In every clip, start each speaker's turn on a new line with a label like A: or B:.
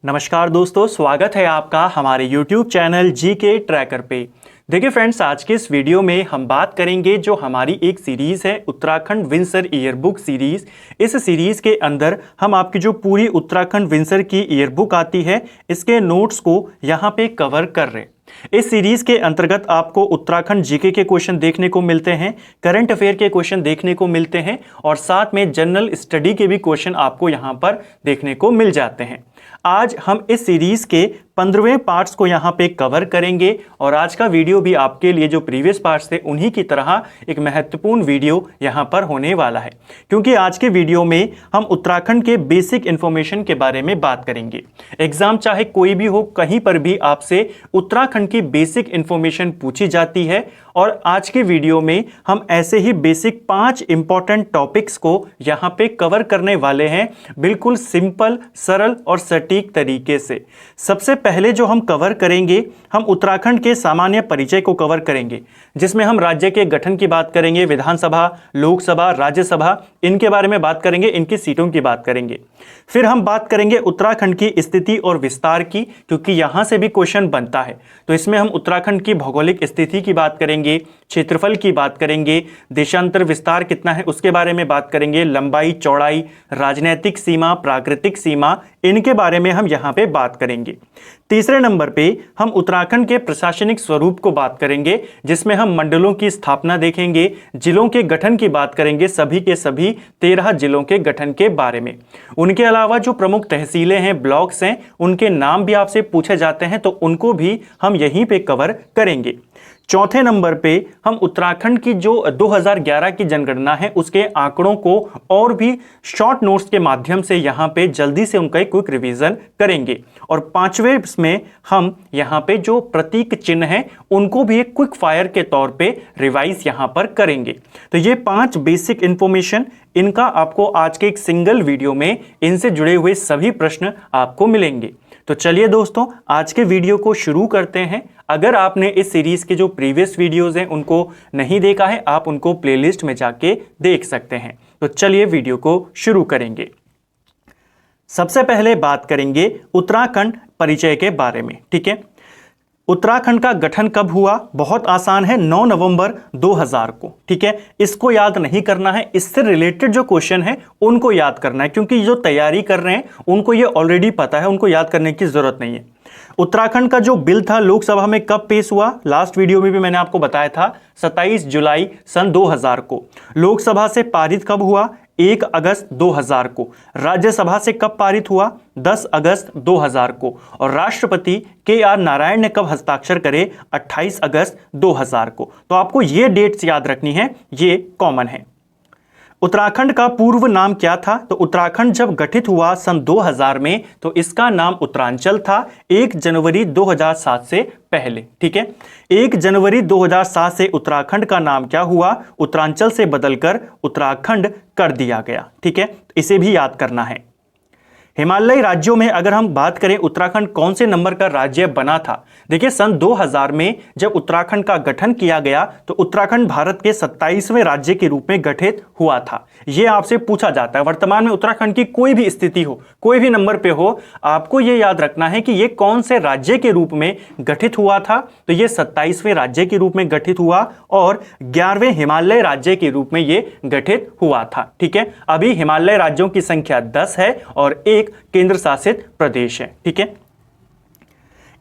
A: नमस्कार दोस्तों, स्वागत है आपका हमारे YouTube चैनल जीके ट्रैकर पे। देखिए फ्रेंड्स, आज के इस वीडियो में हम बात करेंगे जो हमारी एक सीरीज़ है Uttarakhand Windsor year book series. इस सीरीज़ के अंदर हम आपकी जो पूरी उत्तराखंड विंसर की ईयर बुक आती है, इसके नोट्स को यहाँ पे कवर कर रहे हैं। इस सीरीज के अंतर्गत आपको उत्तराखंड जीके के क्वेश्चन देखने को मिलते हैं, करंट अफेयर के क्वेश्चन देखने को मिलते हैं और साथ में जनरल स्टडी के भी क्वेश्चन आपको यहां पर देखने को मिल जाते हैं। आज हम इस सीरीज के 15वें पार्ट्स को यहां पे कवर करेंगे और आज का वीडियो भी आपके लिए जो प्रीवियस पार्ट्स थे उन्हीं की तरह एक महत्वपूर्ण वीडियो यहां पर होने वाला है, क्योंकि आज के वीडियो में हम उत्तराखंड के बेसिक इंफॉर्मेशन के बारे में बात करेंगे। एग्जाम चाहे कोई भी हो, कहीं पर भी आपसे उत्तराखंड की बेसिक इंफॉर्मेशन पूछी जाती है और आज के वीडियो में हम ऐसे ही बेसिक 5 इंपॉर्टेंट टॉपिक्स को यहां पे कवर करने वाले हैं, बिल्कुल सिंपल, सरल और सटीक तरीके से। सबसे पहले जो हम कवर करेंगे, हम उत्तराखंड के सामान्य परिचय को कवर करेंगे, जिसमें हम राज्य के गठन की बात करेंगे, विधानसभा, लोकसभा, राज्यसभा, इनके बारे में बात करेंगे, इनकी सीटों की बात करेंगे। फिर हम बात करेंगे उत्तराखंड की स्थिति और विस्तार की, क्योंकि यहां से भी क्वेश्चन बनता है। तो इसमें हम उत्तराखंड की भौगोलिक स्थिति की बात करेंगे, क्षेत्रफल की बात करेंगे, देशांतर विस्तार कितना है उसके बारे में बात करेंगे, लंबाई, चौड़ाई, राजनीतिक सीमा, प्राकृतिक सीमा, इनके बारे में हम यहां पे बात करेंगे। तीसरे नंबर पे हम उत्तराखंड के प्रशासनिक स्वरूप को बात करेंगे, जिसमें हम मंडलों की स्थापना देखेंगे, जिलों के गठन की बात करेंगे, सभी के सभी 13 जिलों के गठन के बारे में। उनके अलावा जो प्रमुख तहसीलें हैं, ब्लॉक्स हैं, उनके नाम भी आपसे पूछे जाते हैं, तो उनको भी हम यहीं पे कवर करेंगे। चौथे नंबर पे हम उत्तराखंड की जो 2011 की जनगणना है उसके आंकड़ों को और भी शॉर्ट नोट्स के माध्यम से यहां पे जल्दी से उनका एक क्विक रिवीजन करेंगे। और पांचवें में हम यहां पे जो प्रतीक चिन्ह हैं उनको भी एक क्विक फायर के तौर पे रिवाइज यहां पर करेंगे। तो ये 5 बेसिक इंफॉर्मेशन, इनका आपको आज के एक सिंगल वीडियो में इनसे जुड़े हुए सभी प्रश्न आपको मिलेंगे। तो चलिए दोस्तों, आज के वीडियो को शुरू करते हैं। अगर आपने इस सीरीज के जो प्रीवियस वीडियोस हैं उनको नहीं देखा है, आप उनको प्लेलिस्ट में जाके देख सकते हैं। तो चलिए वीडियो को शुरू करेंगे। सबसे पहले बात करेंगे उत्तराखंड परिचय के बारे में, ठीक है। उत्तराखंड का गठन कब हुआ? बहुत आसान है, 9 नवंबर 2000 को, ठीक है। इसको याद नहीं करना है, इससे रिलेटेड जो क्वेश्चन है उनको याद करना है, क्योंकि जो तैयारी कर रहे हैं उनको ये ऑलरेडी पता है, उनको याद करने की जरूरत नहीं है। उत्तराखंड का जो बिल था लोकसभा में कब पेश हुआ? लास्ट वीडियो में भी मैंने आपको बताया था, 27 जुलाई सन 2000 को। लोकसभा से पारित कब हुआ? 1 अगस्त 2000 को। राज्यसभा से कब पारित हुआ? 10 अगस्त 2000 को। और राष्ट्रपति KR नारायण ने कब हस्ताक्षर करे? 28 अगस्त 2000 को। तो आपको ये डेट्स याद रखनी है, ये कॉमन है। उत्तराखंड का पूर्व नाम क्या था? तो उत्तराखंड जब गठित हुआ सन 2000 में तो इसका नाम उत्तरांचल था, 1 जनवरी 2007 से पहले, ठीक है। 1 जनवरी 2007 से उत्तराखंड का नाम क्या हुआ? उत्तरांचल से बदलकर उत्तराखंड कर दिया गया, ठीक है। इसे भी याद करना है। हिमालयी राज्यों में अगर हम बात करें, उत्तराखंड कौन से नंबर का राज्य बना था? देखिए, सन 2000 में जब उत्तराखंड का गठन किया गया तो उत्तराखंड भारत के 27वें राज्य के रूप में गठित हुआ था। यह आपसे पूछा जाता है। वर्तमान में उत्तराखंड की कोई भी स्थिति हो, कोई भी नंबर पे हो, आपको यह याद रखना है कि यह कौन से राज्य के रूप में गठित हुआ था। तो यह 27वें राज्य के रूप में गठित हुआ और 11वें हिमालय राज्य के रूप में यह गठित हुआ था, ठीक है। अभी हिमालय राज्यों की संख्या 10 है और एक केंद्र शासित प्रदेश है, ठीक है।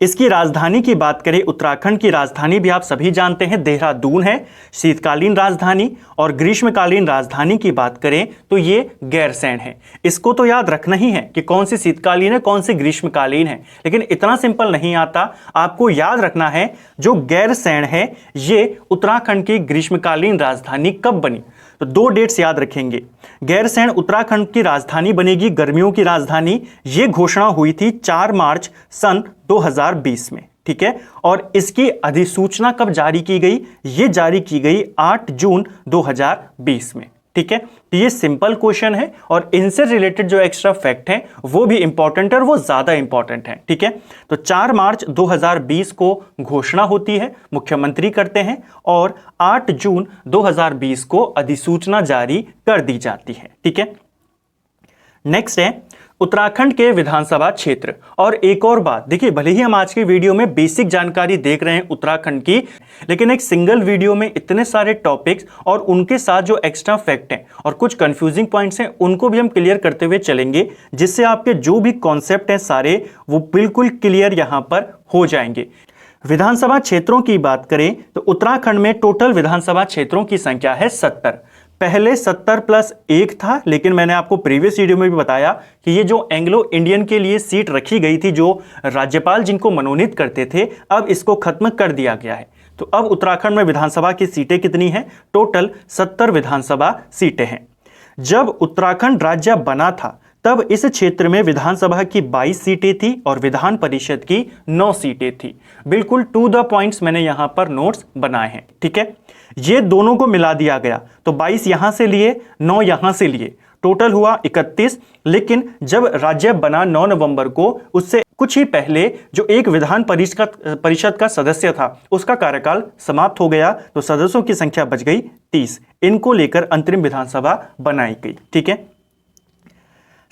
A: इसकी राजधानी की बात करें, उत्तराखंड की राजधानी भी आप सभी जानते हैं, देहरादून है, शीतकालीन राजधानी। और ग्रीष्मकालीन राजधानी की बात करें तो ये गैरसैंण है। इसको तो याद रखना ही है कि कौन सी शीतकालीन है, कौन सी ग्रीष्मकालीन है, लेकिन इतना सिंपल नहीं आता। आपको याद रखना है जो गैरसैंण है ये उत्तराखंड की ग्रीष्मकालीन राजधानी कब बनी। तो 2 डेट्स याद रखेंगे। गैरसैंण उत्तराखंड की राजधानी बनेगी, गर्मियों की राजधानी। यह घोषणा हुई थी 4 मार्च सन 2020 में, ठीक है। और इसकी अधिसूचना कब जारी की गई? यह जारी की गई 8 जून 2020 में, ठीक है। तो ये सिंपल क्वेश्चन है और इनसे रिलेटेड जो एक्स्ट्रा फैक्ट हैं वो भी इंपॉर्टेंट है और वो ज्यादा इंपॉर्टेंट है, ठीक है। तो 4 मार्च 2020 को घोषणा होती है, मुख्यमंत्री करते हैं और 8 जून 2020 को अधिसूचना जारी कर दी जाती है, ठीक है। नेक्स्ट है उत्तराखंड के विधानसभा क्षेत्र। और एक और बात देखिए, भले ही हम आज की वीडियो में बेसिक जानकारी देख रहे हैं उत्तराखंड की, लेकिन एक सिंगल वीडियो में इतने सारे टॉपिक्स और उनके साथ जो एक्स्ट्रा फैक्ट हैं और कुछ कंफ्यूजिंग पॉइंट्स हैं उनको भी हम क्लियर करते हुए चलेंगे, जिससे आपके जो भी कॉन्सेप्ट हैं सारे वो बिल्कुल क्लियर यहां पर हो जाएंगे। विधानसभा क्षेत्रों की बात करें तो उत्तराखंड में टोटल विधानसभा क्षेत्रों की संख्या है 70। पहले 70 प्लस 1 था, लेकिन मैंने आपको प्रीवियस वीडियो में भी बताया कि ये जो एंग्लो इंडियन के लिए सीट रखी गई थी, जो राज्यपाल जिनको मनोनीत करते थे, अब इसको खत्म कर दिया गया है। तो अब उत्तराखंड में विधानसभा की सीटें कितनी हैं? टोटल 70 विधानसभा सीटें हैं। जब उत्तराखंड राज्य बना था तब इस क्षेत्र में विधानसभा की 22 सीटें थी और विधान परिषद की 9 सीटें थी। बिल्कुल टू द पॉइंट्स मैंने यहां पर नोट्स बनाए हैं, ठीक है। ये दोनों को मिला दिया गया तो 22 यहां से लिए, 9 यहां से लिए, टोटल हुआ 31। लेकिन जब राज्य बना 9 नवंबर को, उससे कुछ ही पहले जो एक विधान परिषद का सदस्य था उसका कार्यकाल समाप्त हो गया, तो सदस्यों की संख्या बच गई 30। इनको लेकर अंतरिम विधानसभा बनाई गई, ठीक है।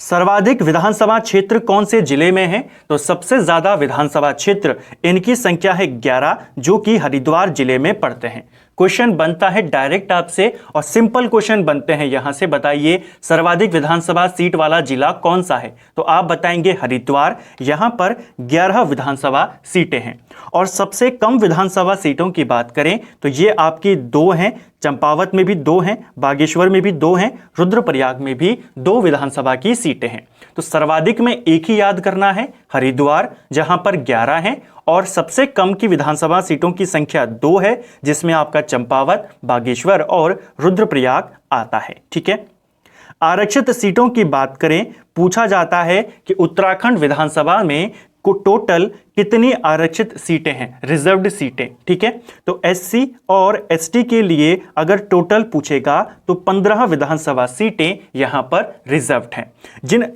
A: सर्वाधिक विधानसभा क्षेत्र कौन से जिले में है? तो सबसे ज्यादा विधानसभा क्षेत्र, इनकी संख्या है 11, जो कि हरिद्वार जिले में पड़ते हैं। क्वेश्चन बनता है डायरेक्ट आपसे और सिंपल क्वेश्चन बनते हैं यहां से, बताइए सर्वाधिक विधानसभा सीट वाला जिला कौन सा है? तो आप बताएंगे हरिद्वार। यहां पर 11 विधानसभा सीटें हैं। और सबसे कम विधानसभा सीटों की बात करें तो ये आपकी 2 हैं, चंपावत में भी 2 हैं, बागेश्वर में भी 2 हैं, रुद्रप्रयाग में भी 2 विधानसभा की सीटें हैं। तो सर्वाधिक में एक ही याद करना है, हरिद्वार, जहां पर 11 हैं, और सबसे कम की विधानसभा सीटों की संख्या 2 है, जिसमें आपका चंपावत, बागेश्वर और रुद्रप्रयाग आता है, ठीक है। आरक्षित सीटों की बात करें, पूछा जाता है कि उत्तराखंड विधानसभा में टोटल कितनी आरक्षित सीटें हैं, रिजर्व्ड सीटें, ठीक है। तो एससी और एसटी के लिए अगर टोटल पूछेगा तो 15 विधानसभा सीटें यहां पर रिजर्व्ड हैं।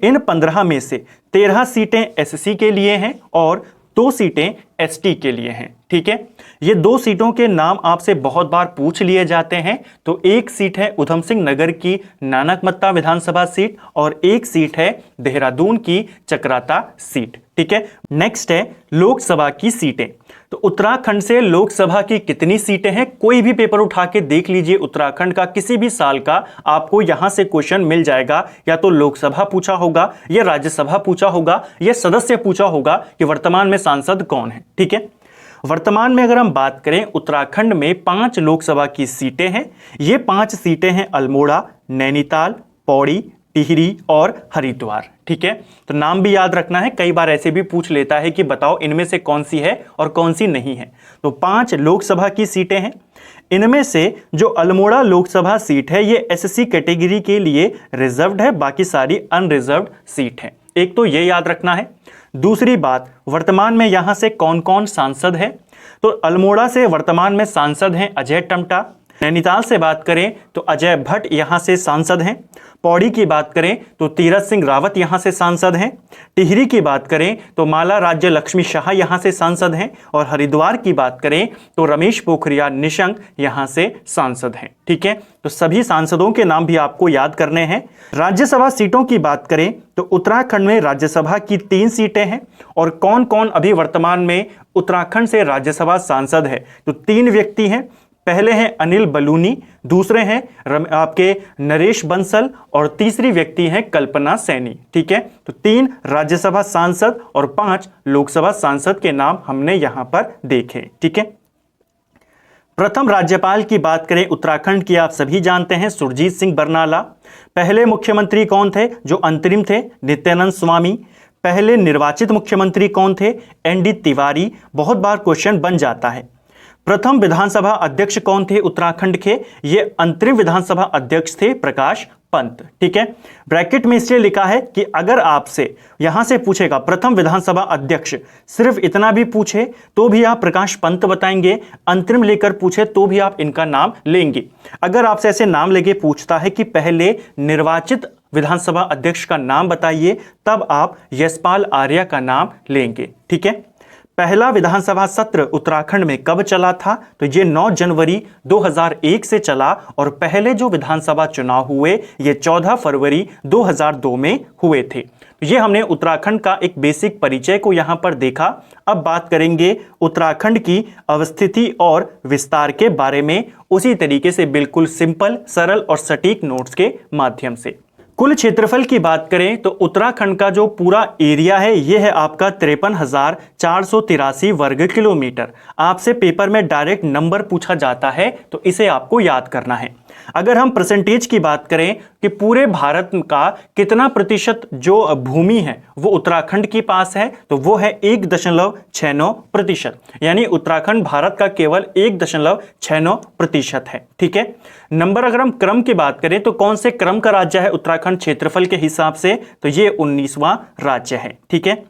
A: इन 15 में से 13 सीटें एससी के लिए हैं और 2 सीटें एसटी के लिए हैं, ठीक है। ये 2 सीटों के नाम आपसे बहुत बार पूछ लिए जाते हैं। तो एक सीट है उधम सिंह नगर की नानकमत्ता विधानसभा सीट और एक सीट है देहरादून की चक्राता सीट, ठीक है। नेक्स्ट है लोकसभा की सीटें। तो उत्तराखंड से लोकसभा की कितनी सीटें हैं? कोई भी पेपर उठा के देख लीजिए उत्तराखंड का किसी भी साल का, आपको यहां से क्वेश्चन मिल जाएगा। या तो लोकसभा पूछा होगा, या राज्यसभा पूछा होगा, या सदस्य पूछा होगा कि वर्तमान में सांसद कौन है, ठीक है। वर्तमान में अगर हम बात करें, उत्तराखंड में 5 लोकसभा की सीटें हैं। ये 5 सीटें हैं अल्मोड़ा, नैनीताल, पौड़ी, टिहरी और हरिद्वार, ठीक है। तो नाम भी याद रखना है, कई बार ऐसे भी पूछ लेता है कि बताओ इनमें से कौन सी है और कौन सी नहीं है। तो 5 लोकसभा की सीटें हैं। इनमें से जो अल्मोड़ा लोकसभा सीट है ये एससी कैटेगरी के लिए रिजर्व्ड है, बाकी सारी अनरिजर्व्ड सीट है। एक तो ये याद रखना है। दूसरी बात, वर्तमान में यहां से कौन कौन सांसद है? तो अल्मोड़ा से वर्तमान में सांसद हैं अजय टम्टा। नैनीताल से बात करें तो अजय भट्ट यहां से सांसद हैं। पौड़ी की बात करें तो तीरथ सिंह रावत यहां से सांसद हैं। टिहरी की बात करें तो माला राज्य लक्ष्मी शाह यहां से सांसद हैं। और हरिद्वार की बात करें तो रमेश पोखरियाल निशंक यहां से सांसद हैं, ठीक है। तो सभी सांसदों के नाम भी आपको याद करने हैं। राज्यसभा सीटों की बात करें तो उत्तराखंड में राज्यसभा की 3 सीटें हैं। और कौन कौन अभी वर्तमान में उत्तराखंड से राज्यसभा सांसद है? तो 3 व्यक्ति हैं। पहले हैं अनिल बलूनी, दूसरे हैं आपके नरेश बंसल और तीसरी व्यक्ति हैं कल्पना सैनी, ठीक है। तो 3 राज्यसभा सांसद और 5 लोकसभा सांसद के नाम हमने यहां पर देखे, ठीक है। प्रथम राज्यपाल की बात करें उत्तराखंड की, आप सभी जानते हैं सुरजीत सिंह बरनाला। पहले मुख्यमंत्री कौन थे जो अंतरिम थे? नित्यानंद स्वामी। पहले निर्वाचित मुख्यमंत्री कौन थे? एनडी तिवारी। बहुत बार क्वेश्चन बन जाता है। प्रथम विधानसभा अध्यक्ष कौन थे उत्तराखंड के? ये अंतरिम विधानसभा अध्यक्ष थे प्रकाश पंत, ठीक है। ब्रैकेट में इसलिए लिखा है कि अगर आपसे यहां से पूछेगा प्रथम विधानसभा अध्यक्ष, सिर्फ इतना भी पूछे तो भी आप प्रकाश पंत बताएंगे, अंतरिम लेकर पूछे तो भी आप इनका नाम लेंगे। अगर आपसे ऐसे नाम लेके पूछता है कि पहले निर्वाचित विधानसभा अध्यक्ष का नाम बताइए, तब आप यशपाल आर्य का नाम लेंगे, ठीक है। पहला विधानसभा सत्र उत्तराखंड में कब चला था? तो ये 9 जनवरी 2001 से चला और पहले जो विधानसभा चुनाव हुए ये 14 फरवरी 2002 में हुए थे। ये हमने उत्तराखंड का एक बेसिक परिचय को यहां पर देखा। अब बात करेंगे उत्तराखंड की अवस्थिति और विस्तार के बारे में, उसी तरीके से बिल्कुल सिंपल, सरल और सटीक नोट्स के माध्यम से। कुल क्षेत्रफल की बात करें तो उत्तराखंड का जो पूरा एरिया है यह है आपका 53,483 वर्ग किलोमीटर। आपसे पेपर में डायरेक्ट नंबर पूछा जाता है तो इसे आपको याद करना है। अगर हम परसेंटेज की बात करें कि पूरे भारत का कितना प्रतिशत जो भूमि है वो उत्तराखंड के पास है, तो वो है 1.69%, यानी उत्तराखंड भारत का केवल 1.69% है। ठीक है। नंबर अगर हम क्रम की बात करें तो कौन से क्रम का राज्य है उत्तराखंड क्षेत्रफल के हिसाब से, तो ये 19वां राज्य है। ठीक है।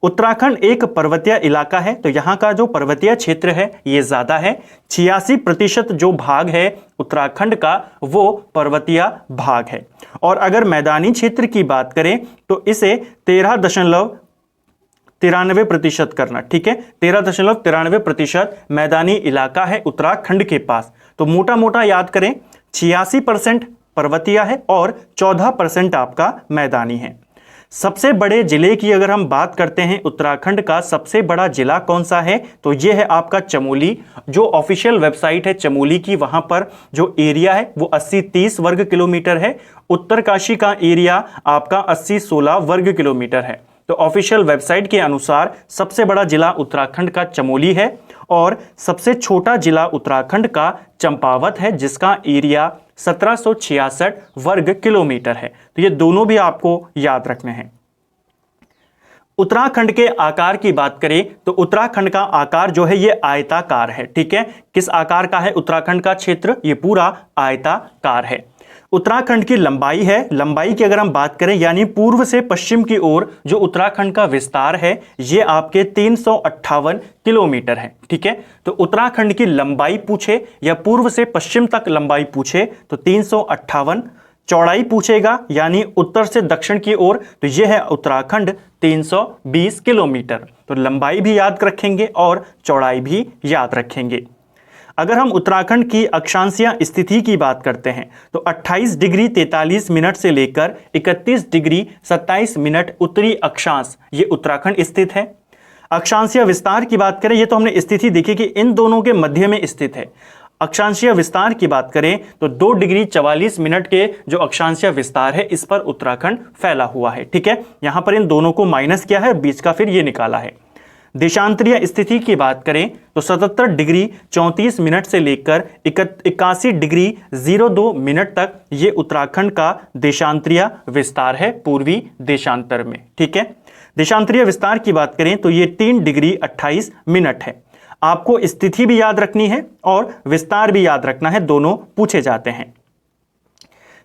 A: उत्तराखंड एक पर्वतीय इलाका है, तो यहाँ का जो पर्वतीय क्षेत्र है ये ज्यादा है। 86% जो भाग है उत्तराखंड का वो पर्वतीय भाग है। और अगर मैदानी क्षेत्र की बात करें तो इसे 13.93% करना। ठीक है, 13.93% मैदानी इलाका है उत्तराखंड के पास। तो मोटा मोटा याद करें, 86% पर्वतीय है और 14% आपका मैदानी है। सबसे बड़े जिले की अगर हम बात करते हैं, उत्तराखंड का सबसे बड़ा जिला कौन सा है, तो यह है आपका चमोली। जो ऑफिशियल वेबसाइट है चमोली की, वहां पर जो एरिया है वो 80-30 वर्ग किलोमीटर है। उत्तरकाशी का एरिया आपका 80-16 वर्ग किलोमीटर है। तो ऑफिशियल वेबसाइट के अनुसार सबसे बड़ा जिला उत्तराखंड का चमोली है और सबसे छोटा जिला उत्तराखंड का चंपावत है, जिसका एरिया 1766 वर्ग किलोमीटर है। तो ये दोनों भी आपको याद रखने हैं। उत्तराखंड के आकार की बात करें तो उत्तराखंड का आकार जो है ये आयताकार है। ठीक है, किस आकार का है उत्तराखंड का क्षेत्र, ये पूरा आयताकार है। उत्तराखंड की लंबाई है, लंबाई की अगर हम बात करें यानी पूर्व से पश्चिम की ओर जो उत्तराखंड का विस्तार है ये आपके 358 किलोमीटर है। ठीक है, तो उत्तराखंड की लंबाई पूछे या पूर्व से पश्चिम तक लंबाई पूछे तो 358, चौड़ाई पूछेगा यानी उत्तर से दक्षिण की ओर तो यह है उत्तराखंड 320 किलोमीटर। तो लंबाई भी याद रखेंगे और चौड़ाई भी याद रखेंगे। अगर हम उत्तराखंड की अक्षांशीय स्थिति की बात करते हैं तो 28 डिग्री 43 मिनट से लेकर 31 डिग्री 27 मिनट उत्तरी अक्षांश ये उत्तराखंड स्थित है। अक्षांशीय विस्तार की बात करें, ये तो हमने स्थिति देखी कि इन दोनों के मध्य में स्थित है। अक्षांशीय विस्तार की बात करें तो 2 डिग्री 44 मिनट के जो अक्षांशीय विस्तार है इस पर उत्तराखंड फैला हुआ है। ठीक है, यहां पर इन दोनों को माइनस किया है, बीच का फिर ये निकाला है। देशांतरीय स्थिति की बात करें तो 77 डिग्री 34 मिनट से लेकर 81 डिग्री 02 मिनट तक ये उत्तराखंड का देशांतरीय विस्तार है पूर्वी देशांतर में। ठीक है, देशांतरीय विस्तार की बात करें तो ये 3 डिग्री 28 मिनट है। आपको स्थिति भी याद रखनी है और विस्तार भी याद रखना है, दोनों पूछे जाते हैं।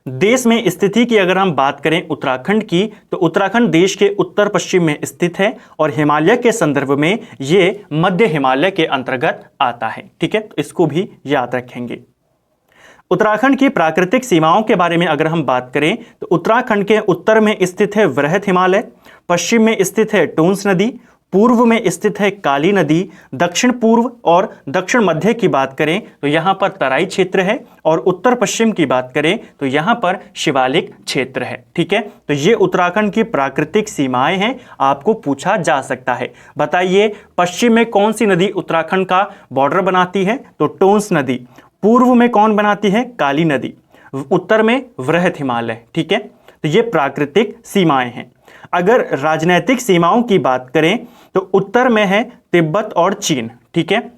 A: देश में स्थिति की अगर हम बात करें उत्तराखंड की तो उत्तराखंड देश के उत्तर पश्चिम में स्थित है और हिमालय के संदर्भ में ये मध्य हिमालय के अंतर्गत आता है। ठीक है, तो इसको भी याद रखेंगे। उत्तराखंड की प्राकृतिक सीमाओं के बारे में अगर हम बात करें तो उत्तराखंड के उत्तर में स्थित है वृहत हिमालय, पश्चिम में स्थित है टोंस नदी, पूर्व में स्थित है काली नदी, दक्षिण पूर्व और दक्षिण मध्य की बात करें तो यहाँ पर तराई क्षेत्र है और उत्तर पश्चिम की बात करें तो यहाँ पर शिवालिक क्षेत्र है। ठीक है, तो ये उत्तराखंड की प्राकृतिक सीमाएं हैं, आपको पूछा जा सकता है। बताइए पश्चिम में कौन सी नदी उत्तराखंड का बॉर्डर बनाती है, तो टोंस नदी। पूर्व में कौन बनाती है, काली नदी। उत्तर में वृहत हिमालय। ठीक है, तो ये प्राकृतिक सीमाएं हैं। अगर राजनीतिक सीमाओं की बात करें तो उत्तर में है तिब्बत और चीन। ठीक है,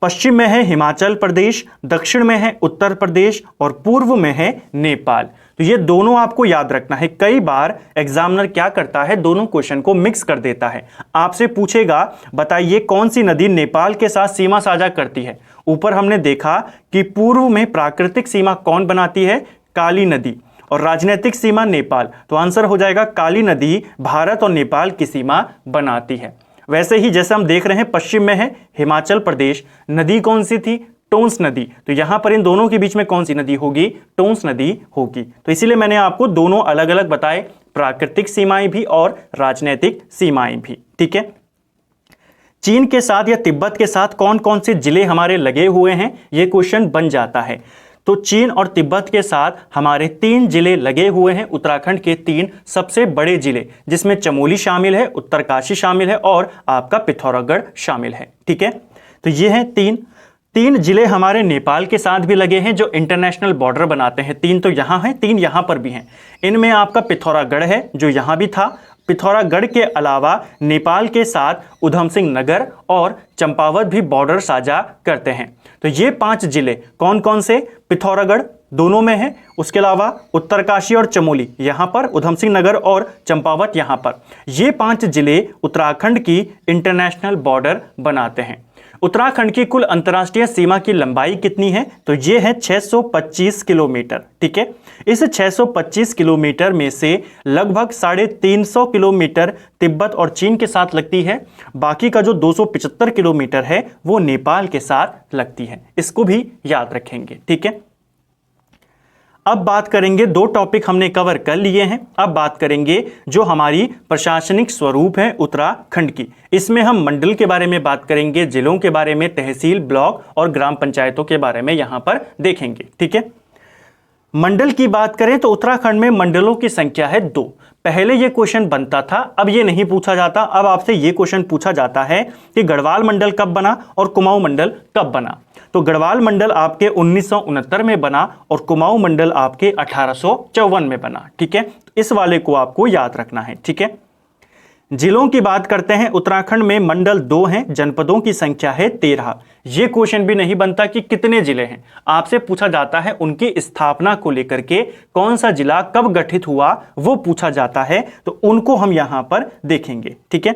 A: पश्चिम में है हिमाचल प्रदेश, दक्षिण में है उत्तर प्रदेश और पूर्व में है नेपाल। तो ये दोनों आपको याद रखना है। कई बार एग्जामिनर क्या करता है, दोनों क्वेश्चन को मिक्स कर देता है। आपसे पूछेगा बताइए कौन सी नदी नेपाल के साथ सीमा साझा करती है। ऊपर हमने देखा कि पूर्व में प्राकृतिक सीमा कौन बनाती है, काली नदी, और राजनीतिक सीमा नेपाल। तो आंसर हो जाएगा काली नदी भारत और नेपाल की सीमा बनाती है। वैसे ही जैसे हम देख रहे हैं पश्चिम में है हिमाचल प्रदेश, नदी कौन सी थी, टोंस नदी। तो यहां पर इन दोनों के बीच में कौन सी नदी होगी, टोंस नदी होगी। तो इसीलिए मैंने आपको दोनों अलग अलग बताए, प्राकृतिक सीमाएं भी और राजनीतिक सीमाएं भी। ठीक है, चीन के साथ या तिब्बत के साथ कौन कौन से जिले हमारे लगे हुए हैं, यह क्वेश्चन बन जाता है। तो चीन और तिब्बत के साथ हमारे 3 जिले लगे हुए हैं, उत्तराखंड के 3 सबसे बड़े जिले, जिसमें चमोली शामिल है, उत्तरकाशी शामिल है और आपका पिथौरागढ़ शामिल है। ठीक है, तो ये हैं 3 जिले हमारे नेपाल के साथ भी लगे हैं जो इंटरनेशनल बॉर्डर बनाते हैं। 3 तो यहाँ हैं, 3 यहाँ पर भी हैं। इनमें आपका पिथौरागढ़ है जो यहाँ भी था। पिथौरागढ़ के अलावा नेपाल के साथ उधम सिंह नगर और चंपावत भी बॉर्डर साझा करते हैं। तो ये 5 जिले कौन कौन से? पिथौरागढ़ दोनों में है, उसके अलावा उत्तरकाशी और चमोली यहाँ पर, उधम सिंह नगर और चंपावत यहाँ पर। ये 5 जिले उत्तराखंड की इंटरनेशनल बॉर्डर बनाते हैं। उत्तराखंड की कुल अंतर्राष्ट्रीय सीमा की लंबाई कितनी है? तो ये है 625 किलोमीटर। ठीक है, इस 625 किलोमीटर में से लगभग 350 किलोमीटर तिब्बत और चीन के साथ लगती है। बाकी का जो 275 किलोमीटर है वो नेपाल के साथ लगती है। इसको भी याद रखेंगे। ठीक है, अब बात करेंगे, 2 टॉपिक हमने कवर कर लिए हैं। अब बात करेंगे जो हमारी प्रशासनिक स्वरूप है उत्तराखंड की। इसमें हम मंडल के बारे में बात करेंगे, जिलों के बारे में, तहसील, ब्लॉक और ग्राम पंचायतों के बारे में यहां पर देखेंगे। ठीक है, मंडल की बात करें तो उत्तराखंड में मंडलों की संख्या है 2। पहले ये क्वेश्चन बनता था, अब ये नहीं पूछा जाता। अब आपसे ये क्वेश्चन पूछा जाता है कि गढ़वाल मंडल कब बना और कुमाऊं मंडल कब बना। तो गढ़वाल मंडल आपके 1969 में बना और कुमाऊं मंडल आपके 1854 में बना। ठीक है, इस वाले को आपको याद रखना है। ठीक है, जिलों की बात करते हैं। उत्तराखंड में मंडल 2 हैं, जनपदों की संख्या है 13। यह क्वेश्चन भी नहीं बनता कि कितने जिले हैं, आपसे पूछा जाता है उनकी स्थापना को लेकर के, कौन सा जिला कब गठित हुआ वो पूछा जाता है, तो उनको हम यहां पर देखेंगे। ठीक है,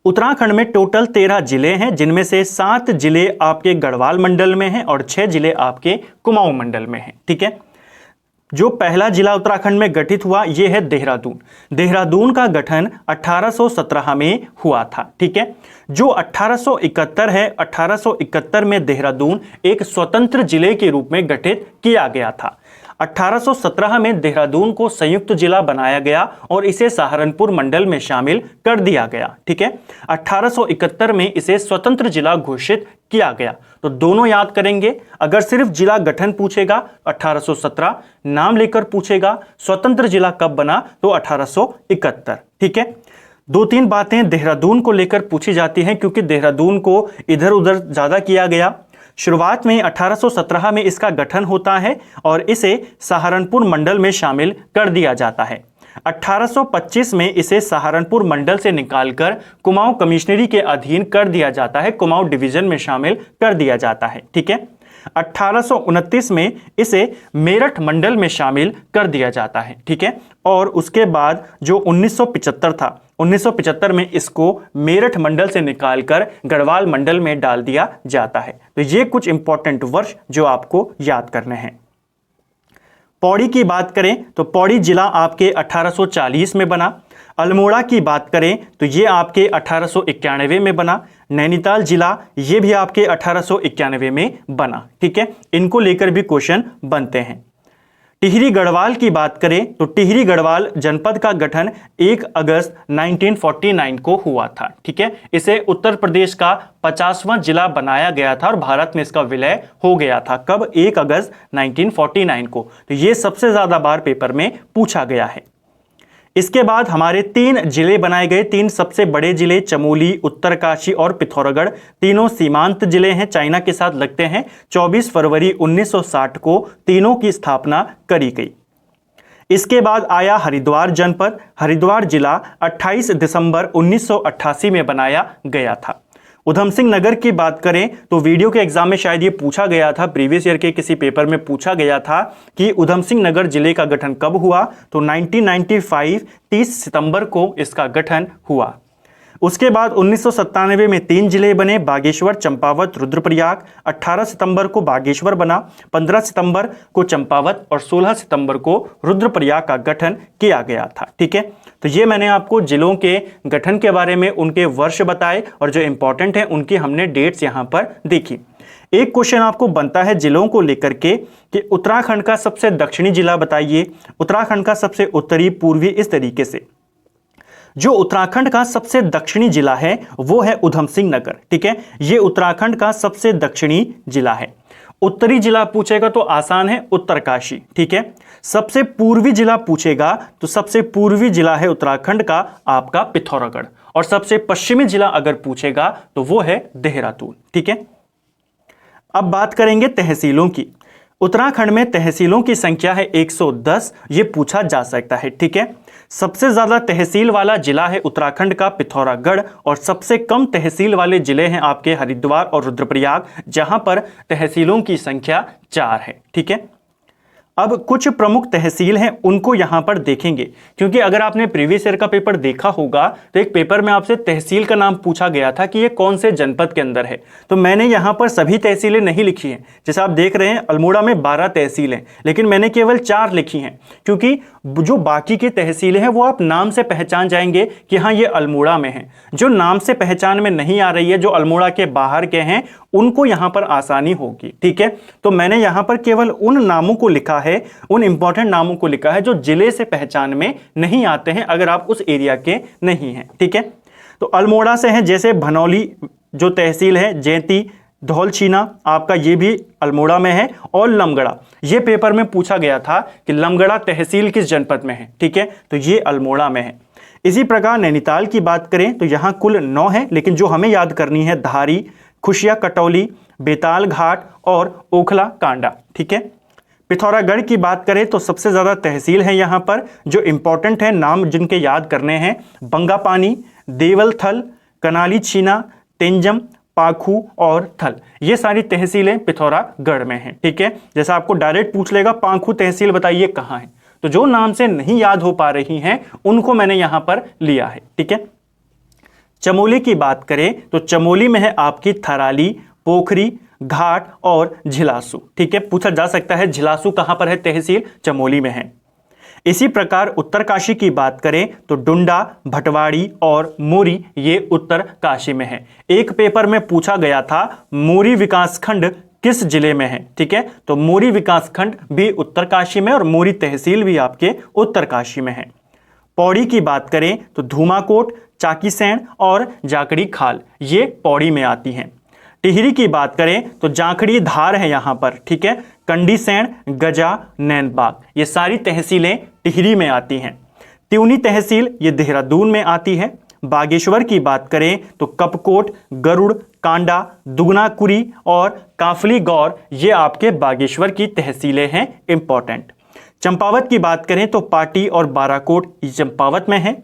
A: उत्तराखंड में टोटल 13 जिले हैं, जिनमें से 7 जिले आपके गढ़वाल मंडल में हैं और 6 जिले आपके कुमाऊं मंडल में हैं। ठीक है, जो पहला जिला उत्तराखंड में गठित हुआ यह है देहरादून। देहरादून का गठन 1817 में हुआ था। ठीक है, जो 1871 है, 1871 में देहरादून एक स्वतंत्र जिले के रूप में गठित किया गया था। 1817 में देहरादून को संयुक्त जिला बनाया गया और इसे सहारनपुर मंडल में शामिल कर दिया गया। ठीक है, 1871 में इसे स्वतंत्र जिला घोषित किया गया। तो दोनों याद करेंगे। अगर सिर्फ जिला गठन पूछेगा 1817, नाम लेकर पूछेगा स्वतंत्र जिला कब बना तो 1871। ठीक है, 2-3 बातें देहरादून को लेकर पूछी जाती हैं क्योंकि देहरादून को इधर उधर ज्यादा किया गया। शुरुआत में 1817 में इसका गठन होता है और इसे सहारनपुर मंडल में शामिल कर दिया जाता है। 1825 में इसे सहारनपुर मंडल से निकालकर कुमाऊं कमिश्नरी के अधीन कर दिया जाता है, कुमाऊं डिवीजन में शामिल कर दिया जाता है। ठीक है, 1829 में इसे मेरठ मंडल में शामिल कर दिया जाता है। ठीक है, और उसके बाद जो 1975 था, 1975 में इसको मेरठ मंडल से निकालकर गढ़वाल मंडल में डाल दिया जाता है। तो ये कुछ इंपॉर्टेंट वर्ष जो आपको याद करने हैं। पौड़ी की बात करें तो पौड़ी जिला आपके 1840 में बना। अल्मोड़ा की बात करें तो ये आपके 1891 में बना। नैनीताल जिला ये भी आपके 1891 में बना। ठीक है, इनको लेकर भी क्वेश्चन बनते हैं। टिहरी गढ़वाल की बात करें तो टिहरी गढ़वाल जनपद का गठन 1 अगस्त 1949 को हुआ था। ठीक है, इसे उत्तर प्रदेश का 50वां जिला बनाया गया था और भारत में इसका विलय हो गया था। कब? 1 अगस्त 1949 को। तो ये सबसे ज्यादा बार पेपर में पूछा गया है। इसके बाद हमारे 3 जिले बनाए गए, 3 सबसे बड़े जिले चमोली, उत्तरकाशी और पिथौरागढ़, तीनों सीमांत जिले हैं, चाइना के साथ लगते हैं। 24 फरवरी 1960 को तीनों की स्थापना करी गई। इसके बाद आया हरिद्वार जनपद। हरिद्वार जिला 28 दिसंबर 1988 में बनाया गया था। उधम सिंह नगर की बात करें तो वीडियो के एग्जाम में शायद ये पूछा गया था, प्रीवियस ईयर के किसी पेपर में पूछा गया था कि उधम सिंह नगर जिले का गठन कब हुआ, तो 1995 30 सितंबर को इसका गठन हुआ। उसके बाद 1997 में 3 जिले बने, बागेश्वर, चंपावत, रुद्रप्रयाग। 18 सितंबर को बागेश्वर बना, 15 सितंबर को चंपावत और 16 सितंबर को रुद्रप्रयाग का गठन किया गया था। ठीक है, तो ये मैंने आपको जिलों के गठन के बारे में उनके वर्ष बताए और जो इंपॉर्टेंट है उनकी हमने डेट्स यहाँ पर देखी। एक क्वेश्चन आपको बनता है जिलों को लेकर के कि उत्तराखंड का सबसे दक्षिणी जिला बताइए, उत्तराखंड का सबसे उत्तरी पूर्वी, इस तरीके से। जो उत्तराखंड का सबसे दक्षिणी जिला है वो है उधम सिंह नगर। ठीक है, ये उत्तराखंड का सबसे दक्षिणी जिला है। उत्तरी जिला पूछेगा तो आसान है, उत्तरकाशी। ठीक है। सबसे पूर्वी जिला पूछेगा तो सबसे पूर्वी जिला है उत्तराखंड का आपका पिथौरागढ़, और सबसे पश्चिमी जिला अगर पूछेगा तो वो है देहरादून। ठीक है। अब बात करेंगे तहसीलों की। उत्तराखंड में तहसीलों की संख्या है 110, ये पूछा जा सकता है। ठीक है। सबसे ज्यादा तहसील वाला जिला है उत्तराखंड का पिथौरागढ़, और सबसे कम तहसील वाले जिले हैं आपके हरिद्वार और रुद्रप्रयाग, जहां पर तहसीलों की संख्या 4 है। ठीक है। अब कुछ प्रमुख तहसील हैं, उनको यहां पर देखेंगे, क्योंकि अगर आपने प्रीवियस ईयर का पेपर देखा होगा तो एक पेपर में आपसे तहसील का नाम पूछा गया था कि ये कौन से जनपद के अंदर है। तो मैंने यहां पर सभी तहसीलें नहीं लिखी हैं। जैसे आप देख रहे हैं अल्मोड़ा में 12 तहसीलें, लेकिन मैंने केवल 4 लिखी हैं, क्योंकि जो बाकी की तहसीलें हैं वो आप नाम से पहचान जाएंगे कि हाँ ये अल्मोड़ा में है। जो नाम से पहचान में नहीं आ रही है, जो अल्मोड़ा के बाहर के हैं, उनको यहां पर आसानी होगी। ठीक है। तो मैंने यहां पर केवल उन नामों को लिखा है, उन इंपॉर्टेंट नामों को लिखा है जो जिले से पहचान में नहीं आते हैं अगर आप उस एरिया के नहीं हैं। ठीक है। तो अल्मोड़ा से है जैसे भनौली जो तहसील है, जैंती, धौलछीना आपका ये भी अल्मोड़ा में है, और लमगड़ा, ये पेपर में पूछा गया था कि लमगड़ा तहसील किस जनपद में है। ठीक है। तो ये अल्मोड़ा में है। इसी प्रकार नैनीताल की बात करें तो यहां कुल 9 है, लेकिन जो हमें याद करनी है धारी, खुशिया कटौली, बेताल घाट और ओखला कांडा। ठीक है। पिथौरागढ़ की बात करें तो सबसे ज्यादा तहसील है यहां पर, जो इंपॉर्टेंट है नाम जिनके याद करने हैं, बंगापानी, देवलथल, कनाली छीना, तेंजम, पाखू और थल, ये सारी तहसीलें पिथौरागढ़ में हैं। ठीक है। जैसा आपको डायरेक्ट पूछ लेगा पाखू तहसील बताइए कहां है, तो जो नाम से नहीं याद हो पा रही हैं उनको मैंने यहां पर लिया है। ठीक है। चमोली की बात करें तो चमोली में है आपकी थराली, पोखरी, घाट और झिलासू। ठीक है। पूछा जा सकता है झिलासू कहां पर है तहसील, चमोली में है। इसी प्रकार उत्तरकाशी की बात करें तो डुंडा, भटवाड़ी और मोरी ये उत्तरकाशी में है। एक पेपर में पूछा गया था मोरी विकासखंड किस जिले में है। ठीक है। तो मोरी विकासखंड भी उत्तरकाशी में और मोरी तहसील भी आपके उत्तरकाशी में है। पौड़ी की बात करें तो धूमाकोट, चाकीसैंण और जाखड़ी खाल ये पौड़ी में आती हैं। टिहरी की बात करें तो जाखड़ी धार है यहां पर। ठीक है। कंडीसैंण, गजा, नैनबाग ये सारी तहसीलें टिहरी में आती हैं। त्यूनी तहसील ये देहरादून में आती है। बागेश्वर की बात करें तो कपकोट, गरुड़, कांडा, दुगनाकुरी और काफली गौर ये आपके बागेश्वर की तहसीलें हैं इंपॉर्टेंट। चंपावत की बात करें तो पाटी और बाराकोट ये चंपावत में है।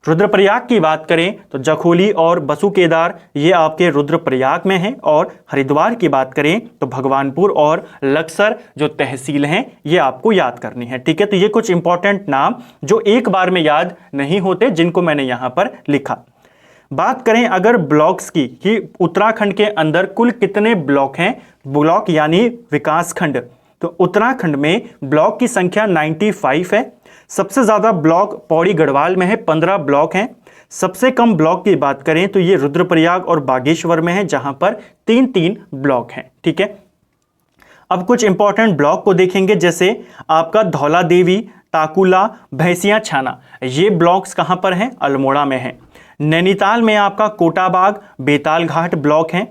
A: रुद्रप्रयाग की बात करें तो जखोली और बसुकेदार ये आपके रुद्रप्रयाग में हैं, और हरिद्वार की बात करें तो भगवानपुर और लक्सर जो तहसील हैं ये आपको याद करनी है। ठीक है। तो ये कुछ इंपॉर्टेंट नाम जो एक बार में याद नहीं होते, जिनको मैंने यहां पर लिखा। बात करें अगर ब्लॉक्स की कि उत्तराखंड के अंदर कुल कितने ब्लॉक हैं, ब्लॉक यानी विकासखंड, तो उत्तराखंड में ब्लॉक की संख्या 95 है। सबसे ज्यादा ब्लॉक पौड़ी गढ़वाल में है, 15 ब्लॉक हैं। सबसे कम ब्लॉक की बात करें तो ये रुद्रप्रयाग और बागेश्वर में है, जहां पर 3-3 ब्लॉक हैं। ठीक है। अब कुछ इंपॉर्टेंट ब्लॉक को देखेंगे, जैसे आपका धौला देवी, ताकुला, भैंसिया छाना ये ब्लॉक्स कहां पर हैं, अल्मोड़ा में है। नैनीताल में आपका कोटाबाग, बेताल घाट ब्लॉक हैं।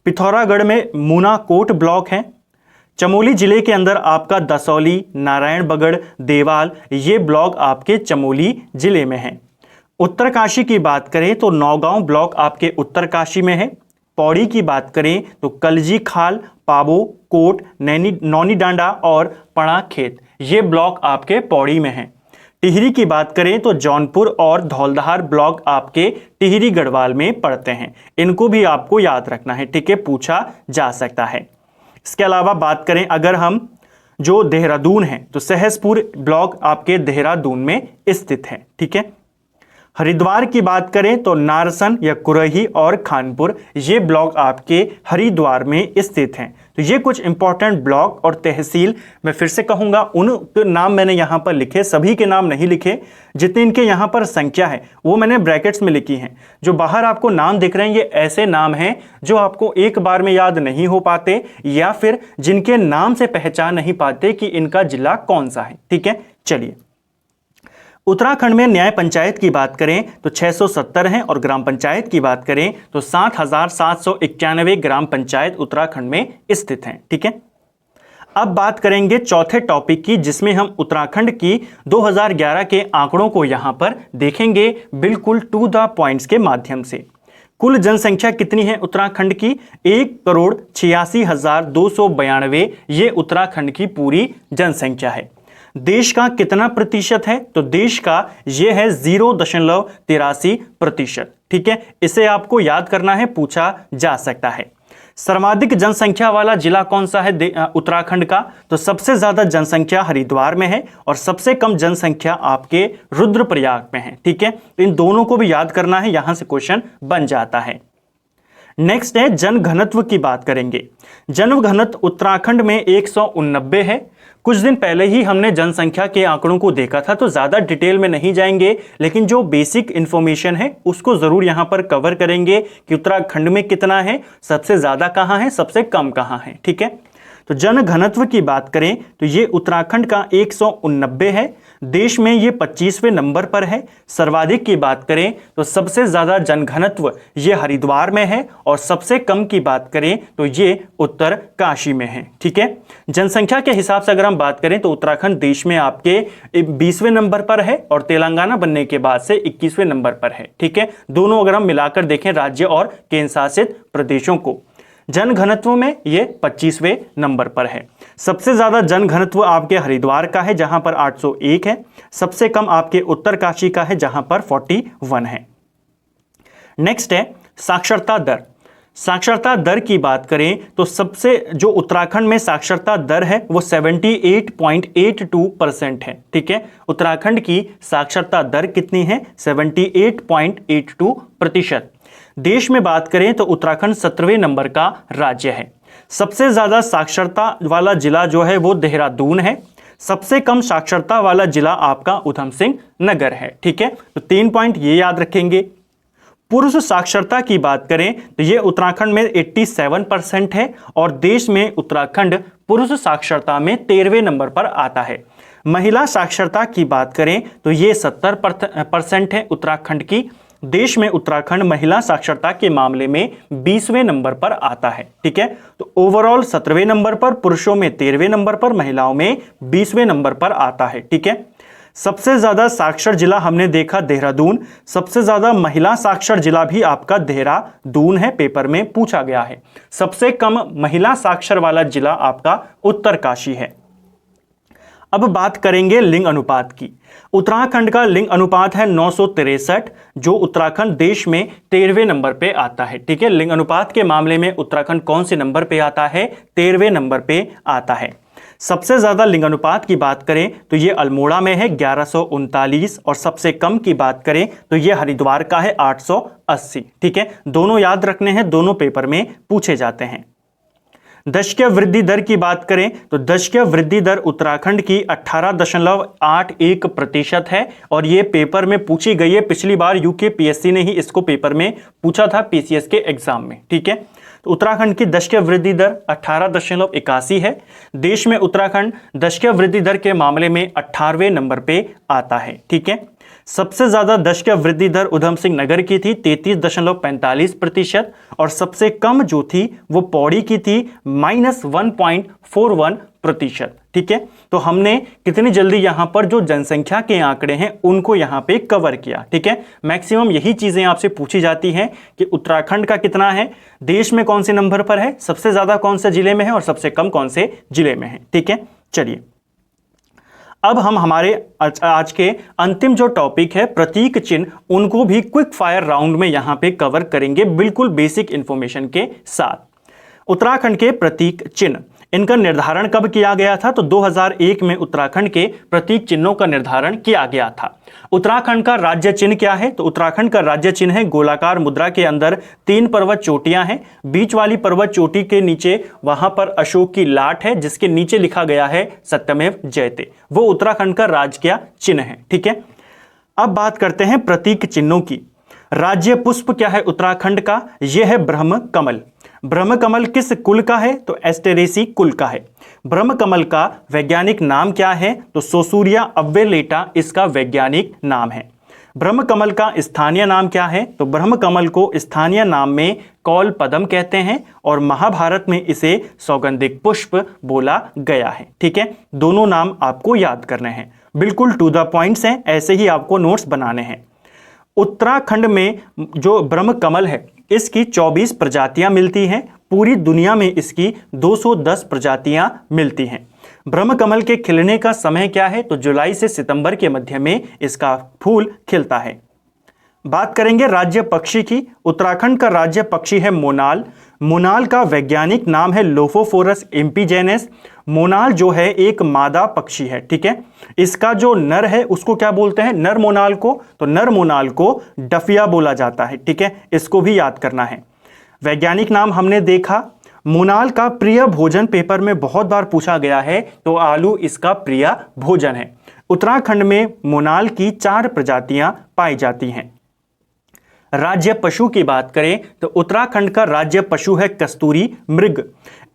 A: पिथौरागढ़ में मूनाकोट ब्लॉक है। चमोली जिले के अंदर आपका दसौली, नारायणबगड़, देवाल ये ब्लॉक आपके चमोली जिले में है। उत्तरकाशी की बात करें तो नौगांव ब्लॉक आपके उत्तरकाशी में है। पौड़ी की बात करें तो कलजी खाल, पाबो, कोट, नौनी डांडा और पड़ा खेत ये ब्लॉक आपके पौड़ी में है। टिहरी की बात करें तो जौनपुर और धौलधार ब्लॉक आपके टिहरी गढ़वाल में पड़ते हैं। इनको भी आपको याद रखना है। ठीक है। पूछा जा सकता है। इसके अलावा बात करें अगर हम जो देहरादून है तो सहसपुर ब्लॉक आपके देहरादून में स्थित है। ठीक है। हरिद्वार की बात करें तो नारसन या कुरही और खानपुर ये ब्लॉक आपके हरिद्वार में स्थित हैं। तो ये कुछ इंपॉर्टेंट ब्लॉक और तहसील मैं फिर से कहूंगा, उन नाम मैंने यहां पर लिखे, सभी के नाम नहीं लिखे। जितने इनके यहां पर संख्या है वो मैंने ब्रैकेट्स में लिखी हैं। जो बाहर आपको नाम दिख रहे हैं ये ऐसे नाम हैं जो आपको एक बार में याद नहीं हो पाते, या फिर जिनके नाम से पहचान नहीं पाते कि इनका जिला कौन सा है। ठीक है। चलिए, उत्तराखंड में न्याय पंचायत की बात करें तो 670 हैं, और ग्राम पंचायत की बात करें तो 7,791 ग्राम पंचायत उत्तराखंड में स्थित हैं। ठीक है। अब बात करेंगे चौथे टॉपिक की, जिसमें हम उत्तराखंड की 2011 के आंकड़ों को यहां पर देखेंगे बिल्कुल टू द पॉइंट्स के माध्यम से। कुल जनसंख्या कितनी है उत्तराखंड की? 1,86,292 ये उत्तराखंड की पूरी जनसंख्या है। देश का कितना प्रतिशत है? तो देश का यह है 0.83%। ठीक है, इसे आपको याद करना है, पूछा जा सकता है। सर्वाधिक जनसंख्या वाला जिला कौन सा है उत्तराखंड का? तो सबसे ज्यादा जनसंख्या हरिद्वार में है और सबसे कम जनसंख्या आपके रुद्रप्रयाग में है। ठीक है, तो इन दोनों को भी याद करना है, यहां से क्वेश्चन बन जाता है। नेक्स्ट है जनघनत्व की बात करेंगे। जनघनत्व उत्तराखंड में 189 है। कुछ दिन पहले ही हमने जनसंख्या के आंकड़ों को देखा था, तो ज्यादा डिटेल में नहीं जाएंगे, लेकिन जो बेसिक इंफॉर्मेशन है उसको जरूर यहां पर कवर करेंगे कि उत्तराखंड में कितना है, सबसे ज्यादा कहां है, सबसे कम कहां है। ठीक है, तो जनघनत्व की बात करें तो ये उत्तराखंड का 189 है। देश में ये 25वें नंबर पर है। सर्वाधिक की बात करें तो सबसे ज्यादा जनघनत्व ये हरिद्वार में है और सबसे कम की बात करें तो ये उत्तरकाशी में है। ठीक है, जनसंख्या के हिसाब से अगर हम बात करें तो उत्तराखंड देश में आपके 20वें नंबर पर है और तेलंगाना बनने के बाद से 21वें नंबर पर है। ठीक है, दोनों अगर हम मिलाकर देखें राज्य और केंद्र शासित प्रदेशों को, जनघनत्व में ये 25वें नंबर पर है। सबसे ज्यादा जनघनत्व आपके हरिद्वार का है जहां पर 801 है। सबसे कम आपके उत्तरकाशी का है जहां पर 41 है। नेक्स्ट है साक्षरता दर। साक्षरता दर की बात करें तो सबसे जो उत्तराखंड में साक्षरता दर है वो 78.82% है। ठीक है, उत्तराखंड की साक्षरता दर कितनी है? 78.82%। देश में बात करें तो उत्तराखंड 17वें नंबर का राज्य है। सबसे ज्यादा साक्षरता वाला जिला जो है वो देहरादून है। सबसे कम साक्षरता वाला जिला आपका उधम सिंह नगर है। ठीक है, तो 3 पॉइंट ये याद रखेंगे। पुरुष साक्षरता की बात करें तो ये उत्तराखंड में 87% है और देश में उत्तराखंड पुरुष साक्षरता में 13वें नंबर पर आता है। महिला साक्षरता की बात करें तो ये 70% है उत्तराखंड की। देश में उत्तराखंड महिला साक्षरता के मामले में 20वें नंबर पर आता है। ठीक है, तो ओवरऑल 17वें नंबर पर, पुरुषों में 13वें नंबर पर, महिलाओं में 20वें नंबर पर आता है। ठीक है, सबसे ज्यादा साक्षर जिला हमने देखा देहरादून। सबसे ज्यादा महिला साक्षर जिला भी आपका देहरादून है, पेपर में पूछा गया है। सबसे कम महिला साक्षर वाला जिला आपका उत्तरकाशी है। अब बात करेंगे लिंग अनुपात की। उत्तराखंड का लिंग अनुपात है 963, जो उत्तराखंड देश में 13वें नंबर पे आता है। ठीक है, लिंग अनुपात के मामले में उत्तराखंड कौन से नंबर पे आता है? 13वें नंबर पे आता है। सबसे ज्यादा लिंग अनुपात की बात करें तो ये अल्मोड़ा में है 1139 और सबसे कम की बात करें तो ये हरिद्वार का है 880। ठीक है, दोनों याद रखने हैं, दोनों पेपर में पूछे जाते हैं। दशकीय वृद्धि दर की बात करें तो दशकीय वृद्धि दर उत्तराखंड की 18.81% है और यह पेपर में पूछी गई है। पिछली बार यूकेपीएससी ने ही इसको पेपर में पूछा था पीसीएस के एग्जाम में। ठीक है, तो उत्तराखंड की दशकीय वृद्धि दर 18.81 है। देश में उत्तराखंड दशकीय वृद्धि दर के मामले में 18वें नंबर पे आता है। ठीक है, सबसे ज्यादा दशकीय वृद्धि दर उधम सिंह नगर की थी 33.45% और सबसे कम जो थी वो पौड़ी की थी -1.41%। ठीक है, तो हमने कितनी जल्दी यहां पर जो जनसंख्या के आंकड़े हैं उनको यहां पे कवर किया। ठीक है, मैक्सिमम यही चीजें आपसे पूछी जाती हैं कि उत्तराखंड का कितना है, देश में कौन से नंबर पर है, सबसे ज्यादा कौन से जिले में है और सबसे कम कौन से जिले में है। ठीक है, चलिए अब हम हमारे आज के अंतिम जो टॉपिक है प्रतीक चिन्ह, उनको भी क्विक फायर राउंड में यहां पे कवर करेंगे बिल्कुल बेसिक इंफॉर्मेशन के साथ। उत्तराखंड के प्रतीक चिन्ह, इनका निर्धारण कब किया गया था? तो 2001 में उत्तराखंड के प्रतीक चिन्हों का निर्धारण किया गया था। उत्तराखंड का राज्य चिन्ह क्या है? तो उत्तराखंड का राज्य चिन्ह है गोलाकार मुद्रा के अंदर 3 पर्वत चोटियां हैं। बीच वाली पर्वत चोटी के नीचे वहां पर अशोक की लाट है जिसके नीचे लिखा गया है सत्यमेव जयते। वो उत्तराखंड का राज्य चिन्ह है। ठीक है, अब बात करते हैं प्रतीक चिन्हों की। राज्य पुष्प क्या है उत्तराखंड का? यह है ब्रह्म कमल। ब्रह्म कमल किस कुल का है? तो एस्टेरेसी कुल का है। ब्रह्म कमल का वैज्ञानिक नाम क्या है? तो सोसूरिया अव्वेलेटा इसका वैज्ञानिक नाम है। ब्रह्मकमल का स्थानीय नाम क्या है? तो ब्रह्मकमल को स्थानीय नाम में कौल पद्म कहते हैं और महाभारत में इसे सौगंधिक पुष्प बोला गया है। ठीक है, दोनों नाम आपको याद करने हैं, बिल्कुल टू द पॉइंट्स हैं, ऐसे ही आपको नोट्स बनाने हैं। उत्तराखंड में जो ब्रह्मकमल है इसकी 24 प्रजातियां मिलती हैं, पूरी दुनिया में इसकी 210 प्रजातियां मिलती हैं। ब्रह्मकमल के खिलने का समय क्या है? तो जुलाई से सितंबर के मध्य में इसका फूल खिलता है। बात करेंगे राज्य पक्षी की। उत्तराखंड का राज्य पक्षी है मोनाल। मोनाल का वैज्ञानिक नाम है लोफोफोरस इम्पीजेनेस। मोनाल जो है एक मादा पक्षी है। ठीक है, इसका जो नर है उसको क्या बोलते हैं? नर मोनाल को। तो नर मोनाल को डफिया बोला जाता है। ठीक है, इसको भी याद करना है। वैज्ञानिक नाम हमने देखा। मोनाल का प्रिय भोजन पेपर में बहुत बार पूछा गया है, तो आलू इसका प्रिय भोजन है। उत्तराखंड में मोनाल की 4 प्रजातियां पाई जाती हैं। राज्य पशु की बात करें तो उत्तराखंड का राज्य पशु है कस्तूरी मृग।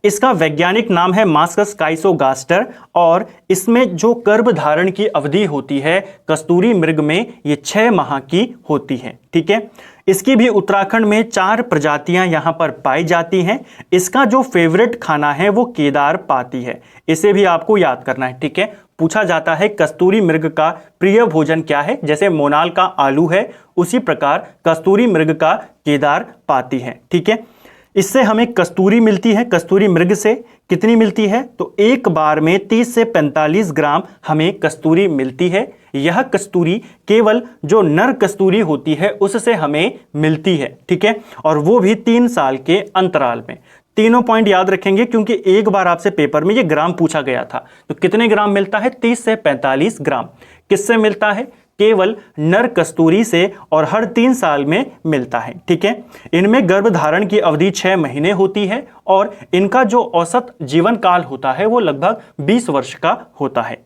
A: इसका वैज्ञानिक नाम है मास्कस काइसोगास्टर और इसमें जो गर्भधारण की अवधि होती है कस्तूरी मृग में ये 6 माह की होती है। ठीक है, इसकी भी उत्तराखंड में 4 प्रजातियां यहां पर पाई जाती हैं। इसका जो फेवरेट खाना है वो केदार पाती है, इसे भी आपको याद करना है। ठीक है, पूछा जाता है कस्तूरी मृग का प्रिय भोजन क्या है? जैसे मोनाल का आलू है उसी प्रकार कस्तूरी मृग का केदार पाती है। ठीक है, इससे हमें कस्तूरी मिलती है। कस्तूरी मृग से कितनी मिलती है? तो एक बार में 30 से 45 ग्राम हमें कस्तूरी मिलती है। यह कस्तूरी केवल जो नर कस्तूरी होती है उससे हमें मिलती है। ठीक है, और वो भी 3 साल के अंतराल में। तीनों पॉइंट याद रखेंगे क्योंकि एक बार आपसे पेपर में ये ग्राम पूछा गया था। तो कितने ग्राम मिलता है? 30 से 45 ग्राम। किससे मिलता है? केवल नर कस्तूरी से, और हर 3 साल में मिलता है। ठीक है, इनमें गर्भधारण की अवधि 6 महीने होती है और इनका जो औसत जीवन काल होता है वो लगभग 20 वर्ष का होता है।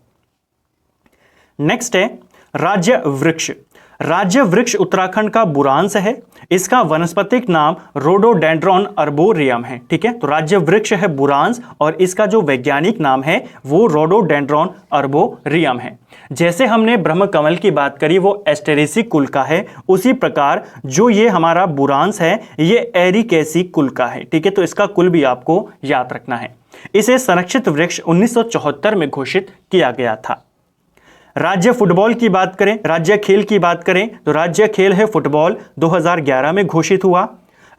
A: नेक्स्ट है राज्य वृक्ष। राज्य वृक्ष उत्तराखंड का बुरांस है। इसका वनस्पतिक नाम रोडोडेंड्रॉन अर्बोरियम है। ठीक है, तो राज्य वृक्ष है बुरांस और इसका जो वैज्ञानिक नाम है वो रोडोडेंड्रॉन अर्बोरियम है। जैसे हमने ब्रह्मकमल की बात करी वो एस्टेरेसी कुल का है, उसी प्रकार जो ये हमारा बुरांस है ये एरिकेसी कुल का है। ठीक है, तो इसका कुल भी आपको याद रखना है। इसे संरक्षित वृक्ष 1974 में घोषित किया गया था। राज्य फुटबॉल की बात करें, राज्य खेल की बात करें तो राज्य खेल है फुटबॉल, 2011 में घोषित हुआ।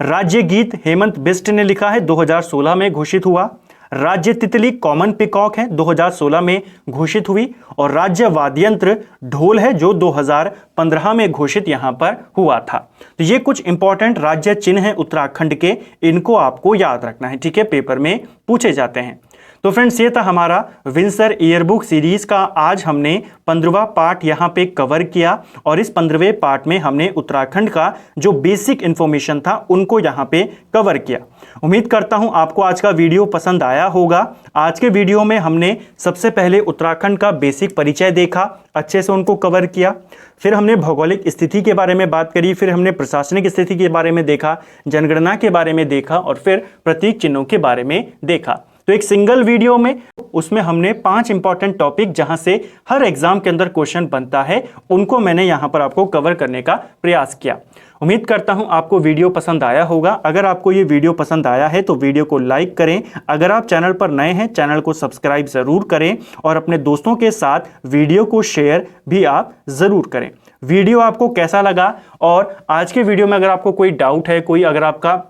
A: राज्य गीत हेमंत बिष्ट ने लिखा है, 2016 में घोषित हुआ। राज्य तितली कॉमन पिकॉक है, 2016 में घोषित हुई। और राज्य वाद्ययंत्र ढोल है जो 2015 में घोषित यहां पर हुआ था। तो ये कुछ इंपॉर्टेंट राज्य चिन्ह हैं उत्तराखंड के, इनको आपको याद रखना है। ठीक है, पेपर में पूछे जाते हैं। तो फ्रेंड्स ये था हमारा विंसर ईयरबुक सीरीज का आज हमने 15वां पार्ट यहाँ पे कवर किया और इस 15वें पार्ट में हमने उत्तराखंड का जो बेसिक इंफॉर्मेशन था उनको यहाँ पे कवर किया। उम्मीद करता हूँ आपको आज का वीडियो पसंद आया होगा। आज के वीडियो में हमने सबसे पहले उत्तराखंड का बेसिक परिचय देखा, अच्छे से उनको कवर किया। फिर हमने भौगोलिक स्थिति के बारे में बात करी, फिर हमने प्रशासनिक स्थिति के बारे में देखा, जनगणना के बारे में देखा और फिर प्रतीक चिन्हों के बारे में देखा। तो एक सिंगल वीडियो में उसमें हमने 5 इंपॉर्टेंट टॉपिक जहां से हर एग्जाम के अंदर क्वेश्चन बनता है उनको मैंने यहां पर आपको कवर करने का प्रयास किया। उम्मीद करता हूं आपको वीडियो पसंद आया होगा। अगर आपको ये वीडियो पसंद आया है तो वीडियो को लाइक करें। अगर आप चैनल पर नए हैं चैनल को सब्सक्राइब जरूर करें और अपने दोस्तों के साथ वीडियो को शेयर भी आप जरूर करें। वीडियो आपको कैसा लगा और आज के वीडियो में अगर आपको कोई डाउट है, कोई अगर आपका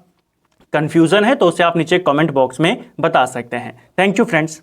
A: कंफ्यूजन है तो उसे आप नीचे कमेंट बॉक्स में बता सकते हैं। Thank you friends.